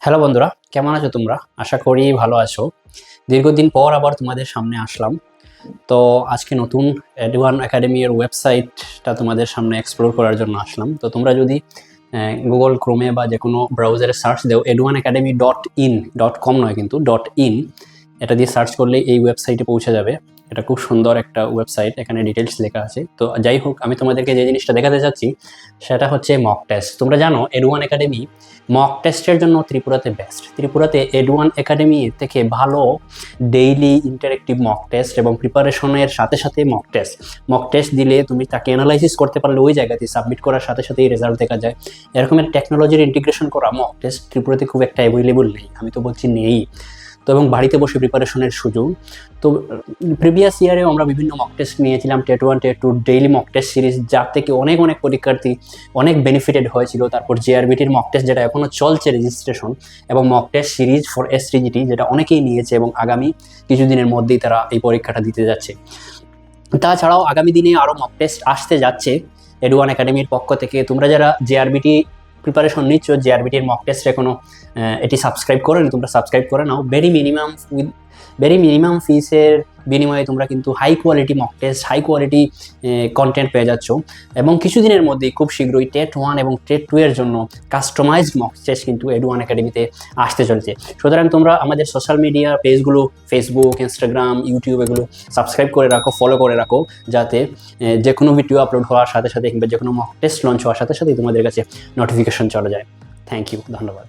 Hello বন্ধুরা, কেমন আছো তোমরা? আশা করি ভালো আছো। দীর্ঘদিন পর আবার তোমাদের সামনে আসলাম। তো আজকে নতুন এডওয়ান একাডেমির ওয়েবসাইটটা তোমাদের সামনে এক্সপ্লোর করার জন্য আসলাম। তো তোমরা যদি গুগল ক্রোমে বা যে কোনো ব্রাউজারে সার্চ দাও edwanacademy.in.com নয় কিন্তু .in, এটা দিয়ে সার্চ করলে এই ওয়েবসাইটে পৌঁছে যাবে। এটা খুব সুন্দর একটা ওয়েবসাইট, এখানে ডিটেলস লেখা আছে। তো যাই হোক, আমি তোমাদেরকে যে জিনিসটা দেখাতে চাচ্ছি সেটা হচ্ছে মক টেস্ট। তোমরা জানো এডওয়ান একাডেমি মক টেস্টের জন্য ত্রিপুরাতে বেস্ট। ত্রিপুরাতে এডওয়ান একাডেমি থেকে ভালো ডেইলি ইন্টারেক্টিভ মক টেস্ট এবং প্রিপারেশনের সাথে সাথে মক টেস্ট দিলে তুমি তাকে অ্যানালাইসিস করতে পারলে ওই জায়গাতে সাবমিট করার সাথে সাথেই রেজাল্ট দেখা যায়। এরকমের টেকনোলজির ইন্টিগ্রেশন করা মক টেস্ট ত্রিপুরাতে খুব একটা অ্যাভেলেবল নেই, আমি তো বলছি নেই। তো এবং বাড়িতে বসে প্রিপারেশনের সুযোগ। তো প্রিভিয়াস ইয়ারেও আমরা বিভিন্ন মক টেস্ট নিয়েছিলাম, TET 1 TET 2 daily mock test series, যার থেকে অনেক পরীক্ষার্থী অনেক বেনিফিটেড হয়েছিল। তারপর জেআরবিটির মক টেস্ট যেটা এখনও চলছে রেজিস্ট্রেশন, এবং mock test series for STGT যেটা অনেকেই নিয়েছে এবং আগামী কিছুদিনের মধ্যেই তারা এই পরীক্ষাটা দিতে যাচ্ছে। তাছাড়াও আগামী দিনে আরও মক টেস্ট আসতে যাচ্ছে এডওয়ান একাডেমির পক্ষ থেকে। তোমরা যারা জেআরবিটি প্রিপারেশন নিচ্ছ, জেআরবিটির মক টেস্ট এখনো এটি সাবস্ক্রাইব করেনি, তোমরা সাবস্ক্রাইব করে নাও। ভেরি মিনিমাম ফিসের বিনিময়ে তোমরা কিন্তু high quality mock test, high quality content পেয়ে যাচ্ছ। এবং কিছুদিনের মধ্যেই খুব শীঘ্রই টেট 1 এবং টেট 2 এর জন্য কাস্টমাইজড মক টেস্ট কিন্তু এডওয়ান একাডেমিতে আসতে চলছে। সুতরাং তোমরা আমাদের সোশ্যাল মিডিয়া পেজগুলো, ফেসবুক, ইনস্টাগ্রাম, ইউটিউব, এগুলো সাবস্ক্রাইব করে রাখো, ফলো করে রাখো, যাতে যে কোনো ভিডিও আপলোড হওয়ার সাথে সাথে কিংবা যে কোনো মক টেস্ট লঞ্চ হওয়ার সাথে সাথেই তোমাদের কাছে নোটিফিকেশন চলে যায়। থ্যাংক ইউ, ধন্যবাদ।